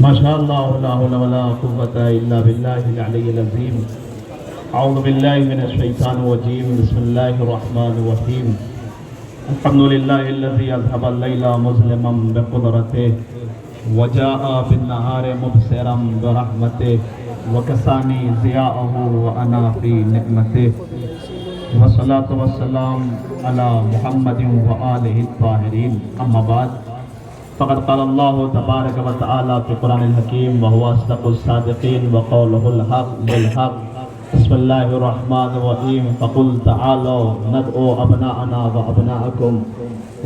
ماشاء اللہ لا حول ولا قوة الا باللہ العلی العظیم اعوذ باللہ من الشیطان الرجیم بسم اللہ الرحمن الرحیم الحمد للہ الذی اذهب اللیل مظلما بقدرته وجاء بالنهار مبصرا برحمته وکسانی ضیاءه وانا فی نعمته والصلاة والسلام علی محمد وآلہ الطاہرین اما بعد فقد قال اللہ تبارک و تعالی فی قرآن الحکیم وهو اصدق الصادقین وقوله الحق بالحق بسم اللہ الرحمن الرحیم فقل تعالوا ندعو ابناءنا وابناءکم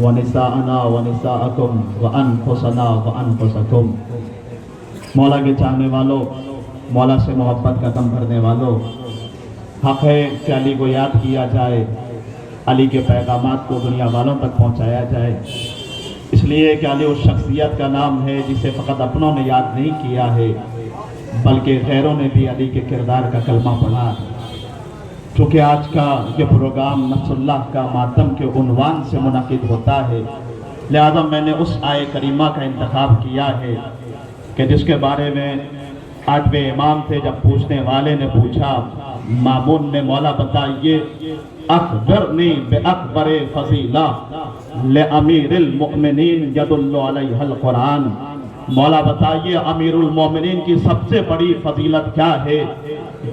ونساءنا ونساءکم وانفسنا وانفسکم۔ مولا کے چاہنے والوں، مولا سے محبت کا دم بھرنے والوں، حق ہے کہ علی کو یاد کیا جائے، علی کے پیغامات کو دنیا والوں تک پہنچایا جائے، اس لیے کہ علی اس شخصیت کا نام ہے جسے فقط اپنوں نے یاد نہیں کیا ہے بلکہ غیروں نے بھی علی کے کردار کا کلمہ پڑھا ہے۔ چونکہ آج کا یہ پروگرام نفس اللہ کا ماتم کے عنوان سے منعقد ہوتا ہے، لہذا میں نے اس آیے کریمہ کا انتخاب کیا ہے کہ جس کے بارے میں 8ویں امام تھے، جب پوچھنے والے نے پوچھا، مامون نے مولا بتائیے اخبرنی بأکبر فضیلہ لامیر المؤمنین یدل علیہ القرآن، مولا بتائیے امیر المومنین کی سب سے بڑی فضیلت کیا ہے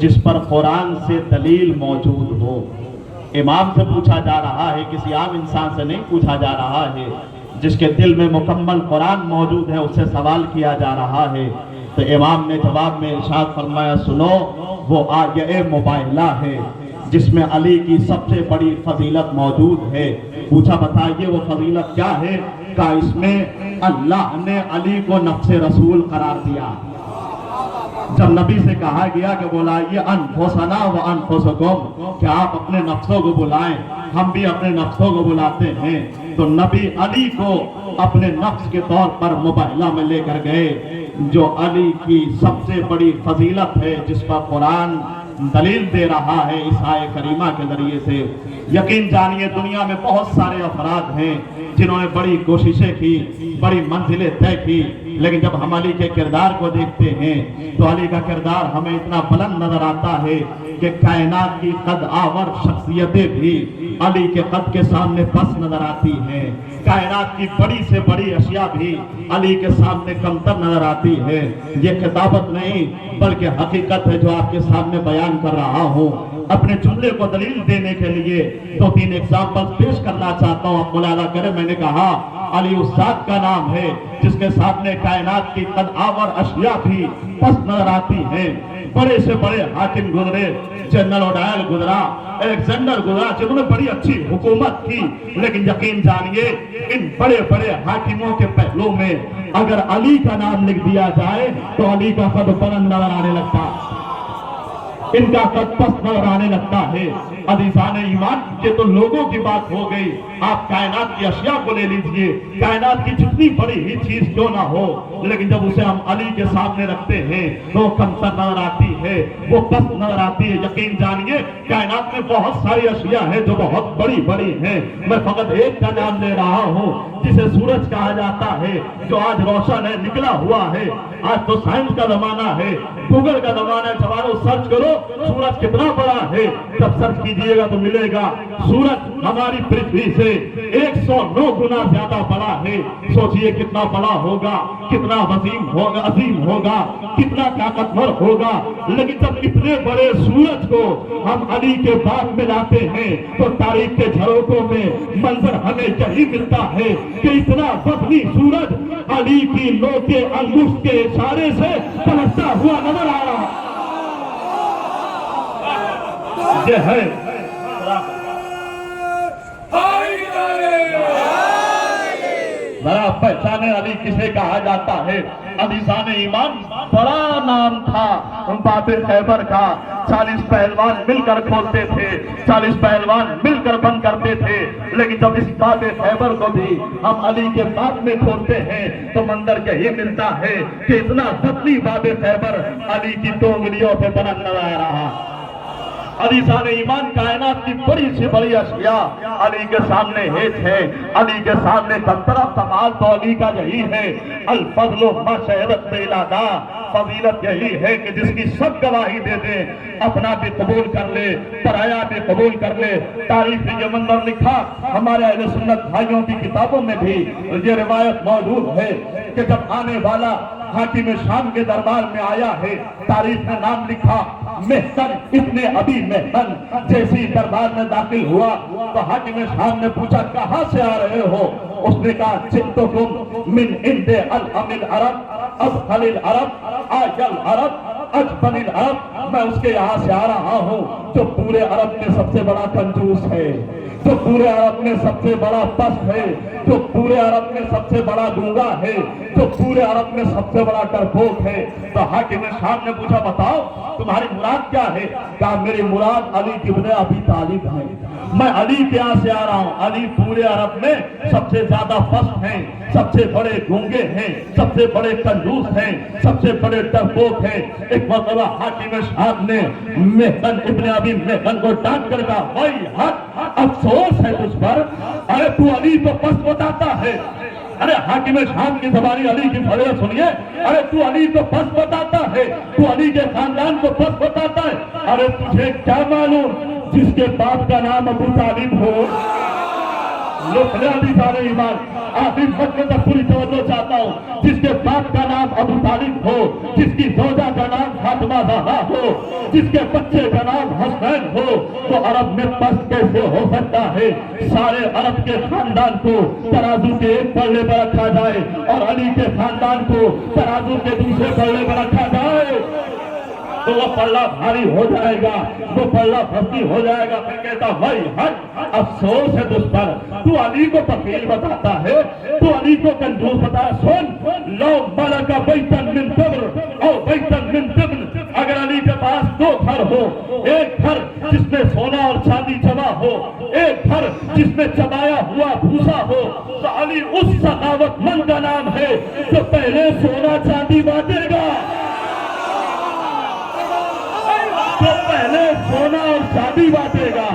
جس پر قرآن سے دلیل موجود ہو۔ امام سے پوچھا جا رہا ہے، کسی عام انسان سے نہیں پوچھا جا رہا ہے، جس کے دل میں مکمل قرآن موجود ہے اس سے سوال کیا جا رہا ہے۔ تو امام نے جواب میں ارشاد فرمایا، سنو وہ آیہ مباہلہ ہے جس میں علی کی سب سے بڑی فضیلت موجود ہے۔ پوچھا بتائیے وہ فضیلت کیا ہے؟ کہ اس میں اللہ نے علی کو نفس رسول قرار دیا۔ جب نبی سے کہا گیا کہ بلائیے انفسنا و انفسکم، کہ آپ اپنے نفسوں کو بلائیں، ہم بھی اپنے نفسوں کو بلاتے ہیں، تو نبی علی کو اپنے نفس کے طور پر مباہلہ میں لے کر گئے، جو علی کی سب سے بڑی فضیلت ہے جس پر قرآن دلیل دے رہا ہے اس آیہ کریمہ کے ذریعے سے۔ یقین جانیے دنیا میں بہت سارے افراد ہیں جنہوں نے بڑی کوششیں کی، بڑی منزلیں طے کی، لیکن جب ہم علی کے کردار کو دیکھتے ہیں تو علی کا کردار ہمیں اتنا بلند نظر آتا ہے کہ کائنات کی قد آور شخصیتیں بھی علی کے قد کے سامنے پس نظر آتی ہیں، کائنات کی بڑی سے بڑی اشیاء بھی علی کے سامنے کمتر نظر آتی ہے۔ یہ خطابت نہیں بلکہ حقیقت ہے جو آپ کے سامنے بیان کر رہا ہوں۔ اپنے جملے کو دلیل دینے کے لیے 2-3 ایگزامپل پیش کرنا چاہتا ہوں، آپ ملاحظہ کریں۔ میں نے کہا علی اس ذات کا نام ہے جس کے سامنے کائنات کی قد آور اشیاء بھی پس نظر آتی ہیں۔ بڑے سے بڑے حاکم گزرے، جنرل اوڈائل گزرا، الیگزینڈر گزرا، جنہوں نے بڑی اچھی حکومت کی، لیکن یقین جانیے ان بڑے بڑے حاکموں کے پہلو میں اگر علی کا نام لکھ دیا جائے تو علی کا قد بلند نظر آنے لگتا، ان کا قد پست نظر آنے لگتا ہے۔ عزیزان ایمان، یہ تو لوگوں کی بات ہو گئی، آپ کائنات کی اشیاء کو لے لیجئے، کائنات کی جتنی بڑی ہی چیز کیوں نہ ہو، لیکن جب اسے ہم علی کے سامنے رکھتے ہیں تو وہ کمتر نظر آتی ہے، وہ پست نظر آتی ہے۔ یقین جانیے کائنات میں بہت ساری اشیاء ہیں جو بہت بڑی بڑی ہیں، میں فقط ایک کا نام لے رہا ہوں جسے سورج کہا جاتا ہے، جو آج روشن ہے، نکلا ہوا ہے۔ آج تو سائنس کا زمانہ ہے، گوگل کا زمانہ ہے، جوانوں سرچ کرو سورج کتنا بڑا ہے، جب سرچ کیجئے گا تو ملے گا سورج ہماری پرتھوی سے 109 گنا زیادہ بڑا ہے۔ سوچئے کتنا بڑا ہوگا، کتنا وسیع ہوگا، عظیم ہوگا، کتنا طاقتور ہوگا۔ لیکن جب اتنے بڑے سورج کو ہم علی کے بعد میں لاتے ہیں تو تاریخ کے جھروکوں میں منظر ہمیں یہی ملتا ہے کہ اتنا وزنی سورج علی کی نوکے انگشت کے اشارے سے پلٹتا ہوا نظر آ رہا یہ ہے۔ ذرا پہچانے علی کسے کہا جاتا ہے؟ عزیزان ایمان، بڑا نام تھا باب خیبر کا، 40 پہلوان مل کر کھولتے تھے، 40 پہلوان مل کر بند کرتے تھے، لیکن جب اس باب خیبر کو بھی ہم علی کے بعد میں کھولتے ہیں تو منظر یہی ملتا ہے کہ اتنا وزنی باب خیبر علی کی 2 انگلیوں پہ بلند نظر آ رہا۔ عزیزان ایمان، کائنات کی بڑی سے بڑی اشیاء علی کے سامنے ہیچ ہے، علی کے سامنے تنترا کمال تو علی کا یہی ہے، الفضل ما شہدت بیلادا، فضیلت یہی ہے کہ جس کی سب گواہی دے دیں، اپنا بھی قبول کر لے، پرایا بھی قبول کر لے۔ تاریخ یہ منظر لکھا، ہمارے اہل سنت بھائیوں کی کتابوں میں بھی یہ روایت موجود ہے کہ جب آنے والا حاکم شام کے دربار میں آیا ہے، تاریخ نے نام لکھا محسن ابن ابی محسن، جیسی دربار میں داخل ہوا تو حاکم شام نے پوچھا کہاں سے آ رہے ہو؟ اس نے کہا جئتکم من عند الحم العرب ابخل العرب آج العرب اجبن العرب، میں اس کے یہاں سے آ رہا ہوں جو پورے عرب میں سب سے بڑا کنجوس ہے، جو پورے عرب میں سب سے بڑا پست ہے، جو پورے عرب میں سب سے بڑا گونگا ہے، جو پورے عرب میں سب سے بڑا ڈرپوک ہے۔ تو حاکم شام نے پوچھا بتاؤ تمہاری مراد کیا ہے؟ کہا میری مراد علی ابن ابی طالب ہے، میں علی کے یہاں سے آ رہا ہوں۔ علی پورے عرب میں سب سے زیادہ پست ہیں، سب سے بڑے گونگے ہیں، سب سے بڑے کنجوس ہیں، سب سے بڑے ڈرپوک ہیں۔ ایک مرتبہ حاکم شام نے محسن ابن ابی محسن کو ڈانٹ کر کہا بھائی حق افسوس ہے تجھ پر، ارے تو علی کو پست بتاتا ہے۔ ارے حاکم شام کی زبانی علی کی فضیلت سنیے، ارے تو علی کو پست بتاتا ہے، تو علی کے خاندان کو پست بتاتا ہے، ارے تجھے کیا معلوم جس کے باپ کا نام ابو طالب ہو؟ ایمان آخری وقت میں تک پوری توجہ چاہتا ہوں، جس کے باپ کا نام ابو طالب ہو، جس کی زوجہ کا نام فاطمہ زہرا ہو، جس کے بچے کا نام حسین ہو، تو عرب میں پست کیسے ہو سکتا ہے؟ سارے عرب کے خاندان کو ترازو کے ایک پلڑے پر رکھا جائے اور علی کے خاندان کو ترازو کے دوسرے پلڑے پر رکھا جائے تو وہ پلڑا بھاری ہو جائے گا، وہ پلڑا بھاری ہو جائے گا۔ پھر کہتا بھائی حق افسوس ہے تجھ پر، تو علی کو بخیل بتاتا ہے، تو علی کو کنجوس بتاتا ہے۔ سن لو ملک بیتن من تبر او بیتن من تبن، اگر علی کے پاس دو گھر ہو، ایک گھر جس میں سونا اور چاندی جمع ہو، ایک گھر جس میں چبایا ہوا بھوسا ہو، تو علی اس سخاوت مند کا نام ہے جو پہلے سونا چاندی بانٹے گا، جو پہلے سونا اور چاندی بانٹے گا۔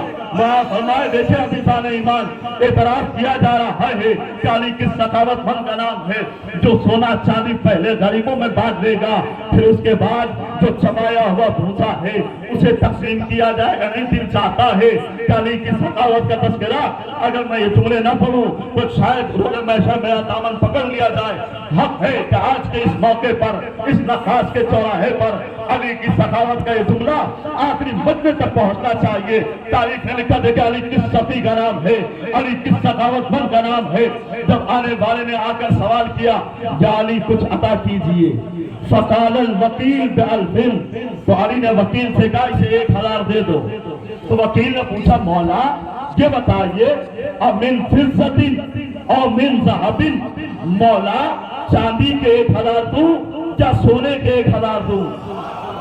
فرمائے دیکھیں عزیزان ایمان، اعتراف کیا جا رہا ہے کہ علی کس سخاوت مند کا نام ہے جو سونا چاندی پہلے غریبوں میں بانٹ دے گا، پھر اس کے بعد جو چبایا ہوا بھوسا ہے اسے تقسیم کیا جائے گا۔ نہیں دل چاہتا ہے کہ علی کی سخاوت کا تذکرہ اگر میں یہ جملے نہ پڑھوں تو شاید روز محشر میرا دامن پکڑ لیا جائے۔ حق ہے کہ آج کے اس موقع پر، اس نخاس کے چوراہے پر علی کی سخاوت کا یہ جملہ آخری مجمع تک پہنچنا چاہیے۔ تاریخ نے لکھا دیکھا علی کس صفی کا نام ہے، علی کس سخاوت مند کا نام ہے۔ جب آنے والے نے آ کر سوال کیا یا علی کچھ عطا کیجئے، فقال الوکیل بألفن، تو علی نے وکیل سے کہا اسے 1000 دے دو۔ تو وکیل نے پوچھا مولا یہ بتائیے امن فضت اور من ذہب، مولا چاندی کے 1000 دوں یا سونے کے 1000 دوں؟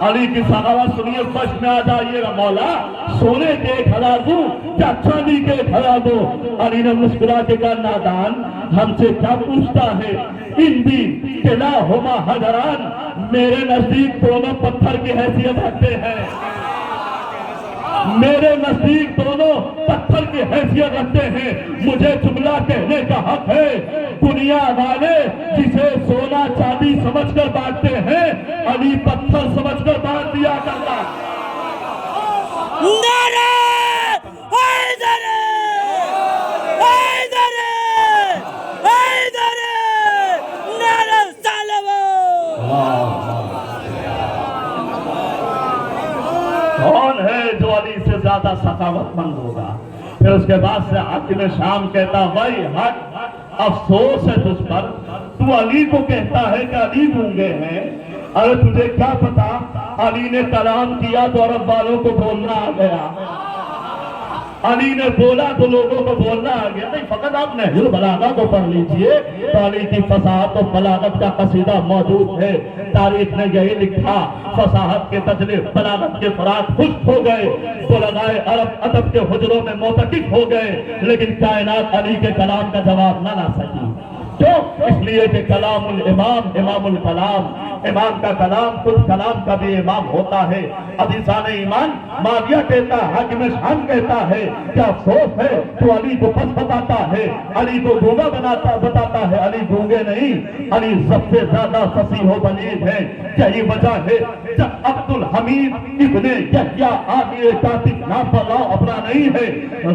علی کی سخاوت سنیے، بچ میں آ جائیے گا، مولا سونے کے 1000 دوں یا چاندی کے 1000 دوں؟ علی نے مسکرا کے کہا نادان ہم سے کیا پوچھتا ہے، ان بھی کلاہما حجران، میرے نزدیک دونوں پتھر کی حیثیت رکھتے ہیں، میرے نزدیک دونوں پتھر کی حیثیت رکھتے ہیں۔ مجھے جملہ کہنے کا حق ہے، دنیا والے جسے سونا چاندی سمجھ کر بانٹتے ہیں، علی پتھر سمجھ کر بانٹ دیا کرتا۔ نعرہ حیدر، حیدر، حیدر، نعرہ سالم۔ کون ہے جو علی سے زیادہ سخاوت مند ہوگا؟ پھر اس کے بعد سے حاکم شام کہتا بھائی حق افسوس ہے تجھ پر، تو علی کو کہتا ہے کہ علی گونگے ہیں، ارے تجھے کیا پتا علی نے کلام کیا تو عرب والوں کو بولنا آ گیا، علی نے بولا تو لوگوں کو بولنا آ گیا۔ نہیں فقط آپ نہج البلاغہ کو پڑھ لیجئے تو علی کی فصاحت و بلاغت کا قصیدہ موجود ہے۔ تاریخ نے یہی لکھا فصاحت کے تجلے بلاغت کے فرات خشک ہو گئے، بلغائے عرب ادب کے حجروں میں معتکف ہو گئے، لیکن کائنات علی کے کلام کا جواب نہ لا سکی۔ کیوں؟ اس لیے کہ کلام الامام امام الکلام، امام کا کلام خود کلام کا بھی امام ہوتا ہے۔ عزیزان ایمان، معاویہ کہتا ہے، حاکم شام کہتا ہے کیا افسوس ہے تو علی کو پس بتاتا ہے، علی کو گونگا بتاتا ہے۔ علی گونگے نہیں، علی سب سے زیادہ فصیح و بلیغ ہے۔ یہی وجہ ہے جب عبدالحمید ابن یحییٰ عامر کاتب نام پر اپنا نہیں ہے،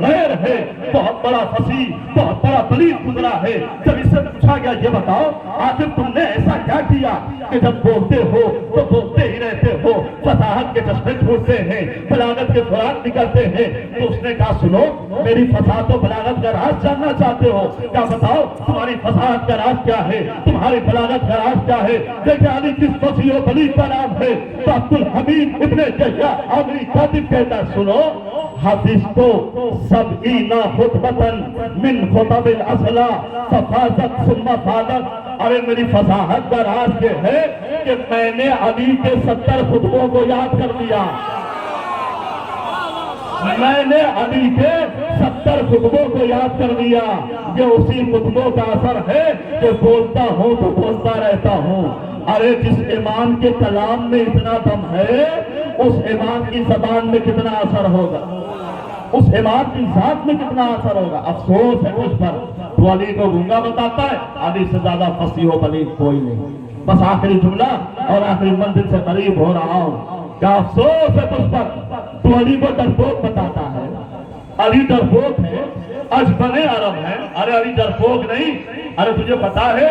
غیر ہے، بہت بڑا فصیح، بہت بڑا بلیغ گزرا ہے۔ جب اس سے پوچھا گیا یہ بتاؤ آخر تم نے ایسا کیا کیا کہ جب بولتے ہو تو بولتے ہی رہتے ہو، فصاحت کے چشمے چھوٹتے ہیں، بلاغت کے سراغ نکلتے ہیں؟ تو اس نے کہا سنو، میری فصاحت و بلاغت کا راز جاننا چاہتے ہو؟ کیا بتاؤ تمہاری فصاحت کا راز کیا ہے، تمہاری بلاغت کا راز کیا ہے؟ دیکھیں علی کس فصیح و بلیغ کا نام ہے۔ تو عبدالحمید ابن یحییٰ عامری کاتب کہتا سنو، حفظت سبعین خطبۃ من خطب الاصلا ففاضت ثم فاضت۔ ارے میری فصاحت کا راز یہ ہے کہ میں نے علی کے 70 خطبوں کو یاد کر لیا، میں نے علی کے 70 خطبوں کو یاد کر لیا۔ یہ اسی خطبوں کا اثر ہے کہ بولتا ہوں تو بولتا رہتا ہوں۔ ارے جس امام کے کلام میں اتنا دم ہے، اس امام کی زبان میں کتنا اثر ہوگا، اس امام کی ذات میں کتنا اثر ہوگا۔ افسوس ہے اس پر، تو علی کو گونگا بتاتا ہے، علی سے زیادہ فصیح و بلیغ کوئی نہیں۔ بس آخری جملہ اور آخری منزل سے قریب ہو رہا ہوں، کیا افسوس ہے تجھ پر، تو علی کو ڈرپوک بتاتا ہے۔ علی ڈرپوک ہے، اجبن عرب ہے۔ ارے علی ڈرپوک نہیں، ارے تجھے پتا ہے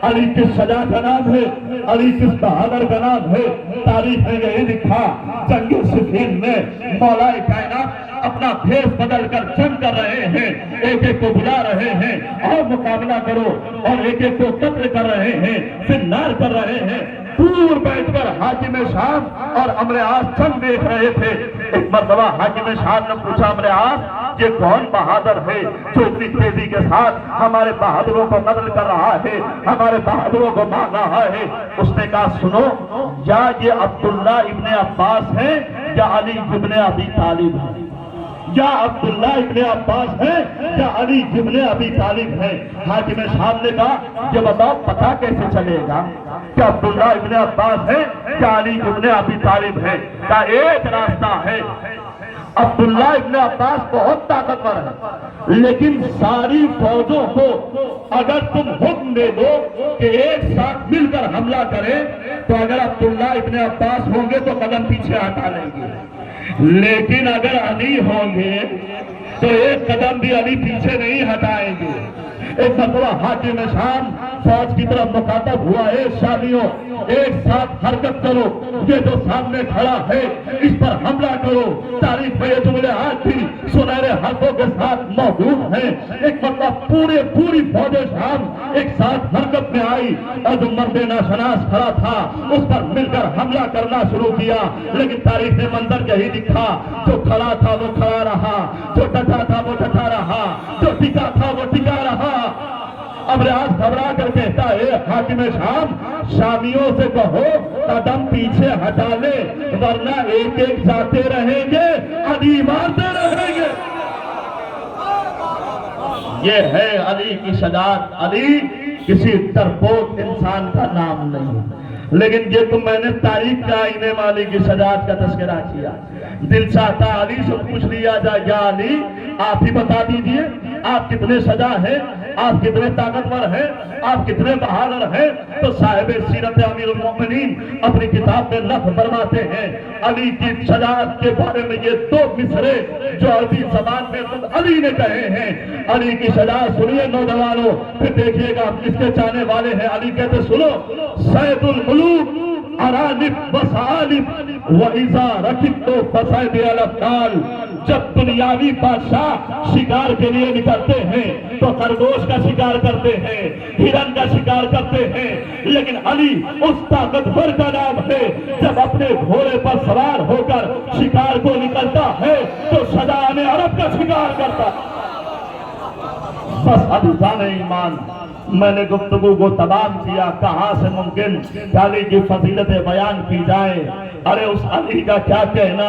علی کس شجاع کا نام ہے، علی کس بہادر کا نام ہے؟ تاریخ میں یہی لکھا، جنگ صفین میں مولا کائنات اپنا بھیس بدل کر جنگ کر رہے ہیں، ایک ایک کو بلا رہے ہیں اور مقابلہ کرو، اور ایک ایک کو قتل کر رہے ہیں، پھر نار کر رہے ہیں۔ دور بیٹھ کر حاکم شام اور امر عاص جنگ دیکھ رہے تھے۔ ایک مرتبہ حاکم شام نے پوچھا امر عاص، یہ کون بہادر ہے جو اتنی تیزی کے ساتھ ہمارے بہادروں کو قتل کر رہا ہے، ہمارے بہادروں کو مار رہا ہے؟ اس نے کہا سنو، یا یہ عبداللہ ابن عباس ہے یا علی ابن ابی طالب ہے، یا عبداللہ ابن عباس ہے یا علی ابن ابی طالب ہے۔ حاکم شام نے کہا یہ بتاؤ پتہ کیسے چلے گا کہ عبداللہ ابن عباس ہے یا علی ابن ابی طالب ہے؟ کہا ایک راستہ ہے، عبداللہ ابن عباس بہت طاقتور ہے، لیکن ساری فوجوں کو اگر تم حکم دے دو کہ ایک ساتھ مل کر حملہ کریں تو اگر عبداللہ ابن عباس ہوں گے تو قدم پیچھے ہٹا لیں گے، لیکن اگر علی ہوں گے تو ایک قدم بھی علی پیچھے نہیں ہٹائیں گے۔ ایک مرتبہ حاکم شام فوج کی طرف مخاطب ہوا، اے شامیوں ایک ساتھ حرکت کرو، یہ جو سامنے کھڑا ہے اس پر حملہ کرو۔ تاریخ میں یہ جملے آج بھی سنہرے حرفوں کے ساتھ موجود ہیں۔ ایک مرتبہ پوری فوج شام ایک ساتھ حرکت میں آئی اور جو مرد ناشناس کھڑا تھا اس پر مل کر حملہ کرنا شروع کیا، لیکن تاریخ نے منظر یہی دکھا، جو کھڑا تھا وہ کھڑا رہا، جو ڈٹا تھا وہ ڈٹا رہا، جو ٹکا تھا وہ ٹکا رہا۔ امر عاص گھبرا کر کہتا ہے حاکم شام، شامیوں سے کہو قدم پیچھے ہٹا لے ورنہ ایک ایک جاتے رہیں گے، علی مارتے رہیں گے۔ یہ ہے علی کی شجاعت۔ علی کسی ڈرپوک انسان کا نام نہیں، لیکن یہ تو میں نے تاریخ کے آئینے والی کی شجاعت کا تذکرہ کیا۔ دل چاہتا علی سے پوچھ لیا جائے، یا علی آپ ہی بتا دیجئے آپ کتنے شجاع ہیں، آپ کتنے طاقتور ہیں، آپ کتنے بہادر ہیں؟ تو صاحب سیرت امیر المومنین اپنی کتاب میں لکھ فرماتے ہیں علی کی شجاعت کے بارے میں یہ 2 مصرے جو عربی زبان میں خود علی نے کہے ہیں۔ علی کی شجاعت سنیے نوجوانوں، پھر دیکھیے گا آپ کس کے چاہنے والے ہیں۔ علی کہتے سنو، سید القلوب ارانب و ثعالب وَإِذَا رَكِبْتُ فَصَيْدِ الْأَبْطَالِ۔ جب دنیاوی بادشاہ شکار کے لیے نکلتے ہیں تو خرگوش کا شکار کرتے ہیں، ہرن کا شکار کرتے ہیں، لیکن علی اس طاقتور کا نام ہے جب اپنے گھوڑے پر سوار ہو کر شکار کو نکلتا ہے تو شجاعان عرب کا شکار کرتا ہے۔ بس عزیزان ایمان، میں نے گفتگو کو تمام کیا، کہاں سے ممکن علی کی فضیلتیں بیان کی جائیں۔ ارے اس علی کا کیا کہنا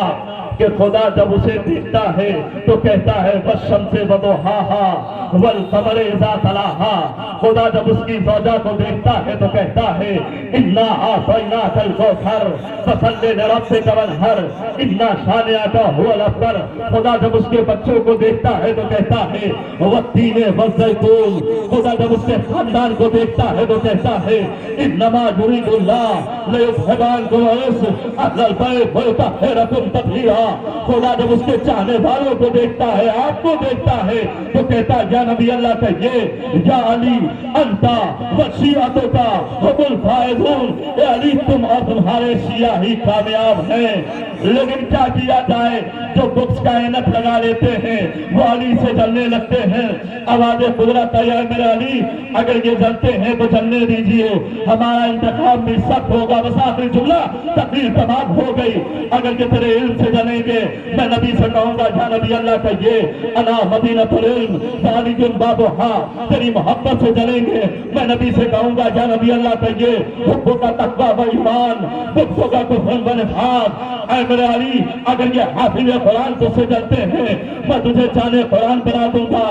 کہ خدا جب اسے دیکھتا ہے تو کہتا ہے والشمس وضحاہا والقمر اذا تلاہا. خدا جب اس کی زوجہ کو دیکھتا ہے تو کہتا ہے انا اعطیناک الکوثر فصل لربک وانحر ان شانئک هو الابتر. خدا جب اس کے بچوں کو دیکھتا ہے تو کہتا ہے والتین والزیتون. خدا جب اس کے خاندان کو دیکھتا ہے تو کہتا ہے انما یرید اللہ لیذهب عنکم الرجس اہل البیت ویطہرکم تطہیرا. خدا جب اس کے چاہنے والوں کو دیکھتا ہے آپ کو دیکھتا ہے تو کہتا ہے یا نبی اللہ کہیے یا علی انتا وشیعتکا ہم الفائزون. اے علی تم اور تمہارے شیعہ ہی کامیاب ہیں. لیکن کیا کیا جائے جو بکس کا اینت لگا لیتے ہیں وہ علی سے جلنے لگتے ہیں. آواز قدرت ہے یا میرے علی اگر یہ جلتے ہیں تو جلنے دیجئے ہمارا انتخاب بھی سخت ہوگا. بس آخری جملہ تقریر تمام ہو گئی. اگر کہ تیرے علم سے جلیں گے میں نبی سے کہوں گا یا نبی اللہ کہیے انا مدینۃ العلم وعلی بابھا. تیری محبت سے جلیں گے میں نبی سے کہوں گا یا نبی اللہ کہیے حب کا تقویٰ و ایمان بغض کا کفر و نفاق. اے میرے علی اگر یہ حافظ قرآن تو سے جلتے ہیں میں تجھے جانے قرآن بنا دوں گا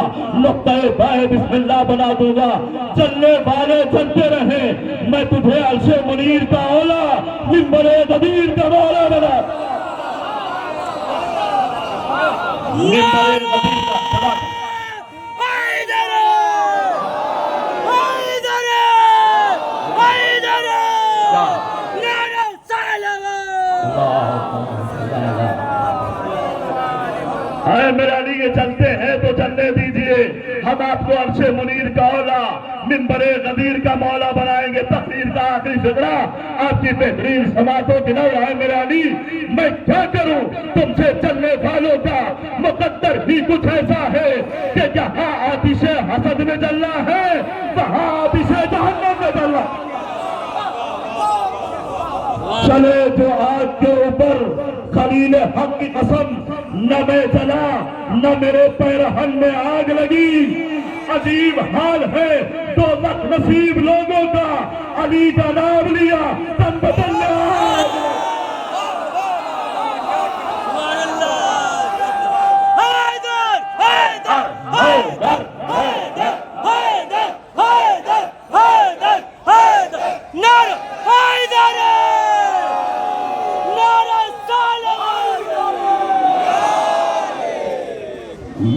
نقطۂ بائے بسم اللہ بنا دوں گا. چلنے والے چلتے رہیں میں تجھے عرش منیر کا اولا منبر غدیر کا مولا بنا منبر غدیر کا اے میرے علی یہ چلتے ہیں تو چلنے دیجئے ہم آپ کو عرش منیر کا اولا منبر غدیر کا مولا بنائیں گے. تقریر کا آخری فقرہ آپ کی بہترین سماعتوں کی نور ہے میرے علی. میں کیا کروں تم سے چلنے والوں کا مقدر ہی کچھ ایسا ہے کہ جہاں آتش حسد میں جلنا ہے وہاں آتش جہنم میں جلنا. چلے جو آگ کے اوپر خلیل حق کی قسم نہ میں جلا نہ میرے پیرہن میں آگ لگی. عجیب حال ہے دوزخ نصیب لوگوں کا علی کا نام لیا تن بدل آگ.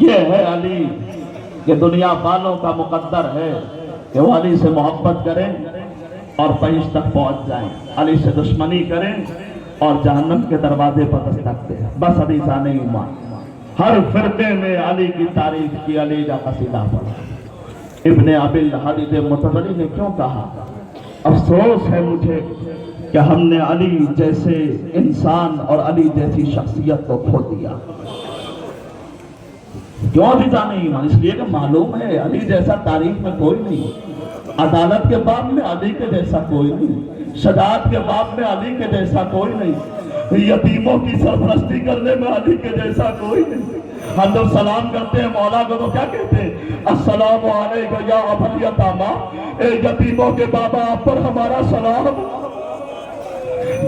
یہ ہے علی کہ دنیا والوں کا مقدر ہے کہ وہ علی سے محبت کریں اور بہشت تک پہنچ جائیں. علی سے دشمنی کریں اور جہنم کے دروازے پر دستک دیں. بس علی جانے ایمان. ہر فرقے میں علی کی تعریف کی علی کا قصیدہ پڑھا. ابن ابی الحدید متولی نے کیوں کہا افسوس ہے مجھے کہ ہم نے علی جیسے انسان اور علی جیسی شخصیت کو کھو دیا. کیوں بھی جانے ایمان؟ اس لیے کہ معلوم ہے علی جیسا تاریخ میں کوئی نہیں. عدالت کے باب میں علی کے جیسا کوئی نہیں. شجاعت کے باب میں علی کے جیسا کوئی نہیں. یتیموں کی سرپرستی کرنے میں علی کے جیسا کوئی نہیں. ہم جب سلام کرتے ہیں مولا کو تو کیا کہتے ہیں السلام علیکم یا ابل یتاما. اے یتیموں کے بابا آپ پر ہمارا سلام.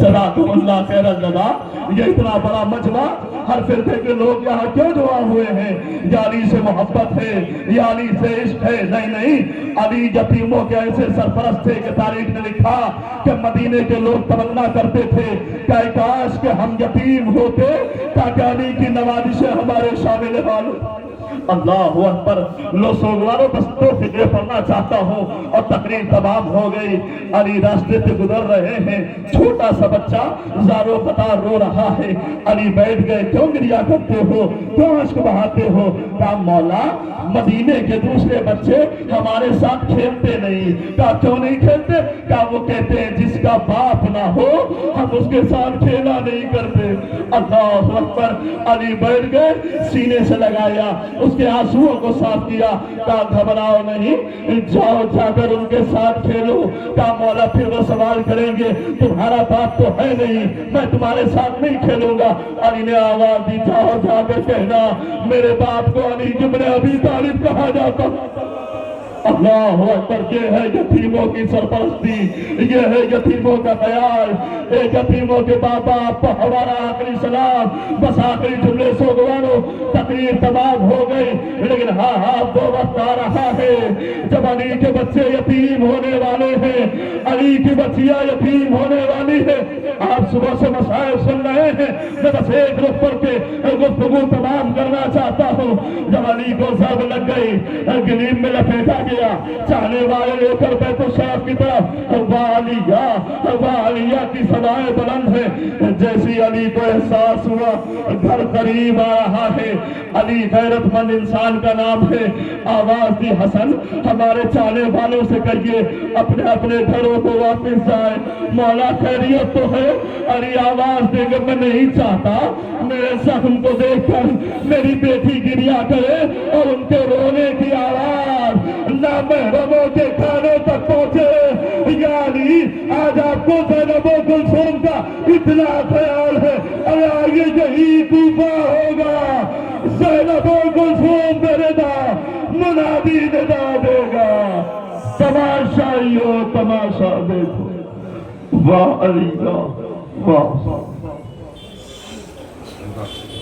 جزاکم اللہ خیر الجزا. یہ اتنا بڑا مجمع ہر فرقے کے لوگ یہاں کیوں جمع ہوئے ہیں؟ یا علی سے محبت ہے یا علی سے عشق ہے؟ نہیں نہیں، علی یتیموں کے ایسے سرپرست تھے کہ تاریخ نے لکھا کہ مدینے کے لوگ تمنا کرتے تھے کہ کاش کہ ہم یتیم ہوتے تاکہ علی کی نوازشیں ہمارے شامل ہوں. اللہ اکبر. لو سوگوارو بس دو فکرے پڑھنا چاہتا ہوں اور تقریر تمام ہو گئی. علی راستے سے گزر رہے ہیں. چھوٹا سا بچہ زارو قطار رو رہا ہے. علی بیٹھ گئے. کیوں گریا کرتے ہو؟ کیوں اشک بہاتے ہو؟ کہا مولا مدینے کے دوسرے بچے ہمارے ساتھ کھیلتے نہیں. کہا کیوں نہیں کھیلتے؟ کہا وہ کہتے ہیں جس کا باپ نہ ہو ہم اس کے ساتھ کھیلا نہیں کرتے. اللہ اکبر. علی بیٹھ گئے. سینے سے لگایا اس کے آنسوؤں کو صاف کیا. کہا گھبراؤ نہیں، جاؤ جا کر ان کے ساتھ کھیلو. کہا مولا پھر وہ سوال کریں گے تمہارا باپ تو ہے نہیں، میں تمہارے ساتھ نہیں کھیلوں گا. علی نے آواز دی جاؤ جا کر کہنا میرے باپ کو علی ابن ابی طالب کہا جاتا. اللہ اکبر، یہ ہے یتیموں کی سرپرستی، یہ ہے یتیموں کا خیال، یتیموں کے باپ باپ ہمارا آخری سلام۔ بس آخری جملے سوگوانو، تقریر تمام ہو گئی، لیکن ہاں وہ وقت آ رہا ہے جب علی کے بچے یتیم ہونے والے ہیں، علی کی بچیاں یتیم ہونے والی ہے۔ آپ صبح سے مسائل سن رہے ہیں، میں بس ایک رخ پر کے گفتگو تمام کرنا چاہتا ہوں۔ جب علی کو ضرب لگ گئی، گلیم میں لپیٹا گیا، چاہنے والے لے کر بیت الشرف کی طرف، والیہ کی صدائیں بلند ہیں۔ جیسی علی کو احساس ہوا گھر قریب آ رہا ہے، علی غیرت مند انسان کا نام ہے، آواز دی حسن ہمارے چاہنے والوں سے کہیے اپنے اپنے گھروں کو واپس جائے، مولا خیریت تو ہے؟ علی آواز دے گا میں نہیں چاہتا میرے زخم کو دیکھ کر میری بیٹی گریا کرے اور ان کے رونے کی آواز نامحرموں کے کھانے تک پہنچے۔ یا علی آج آپ کو زینب و کلثوم کا اتنا خیال ہے، ارے آگے یہی کوفہ ہوگا، زینب و کلثوم میرے دا منادی ندا دے گا، تماشائیو تماشا دیکھو، واہ علی واہ واہ۔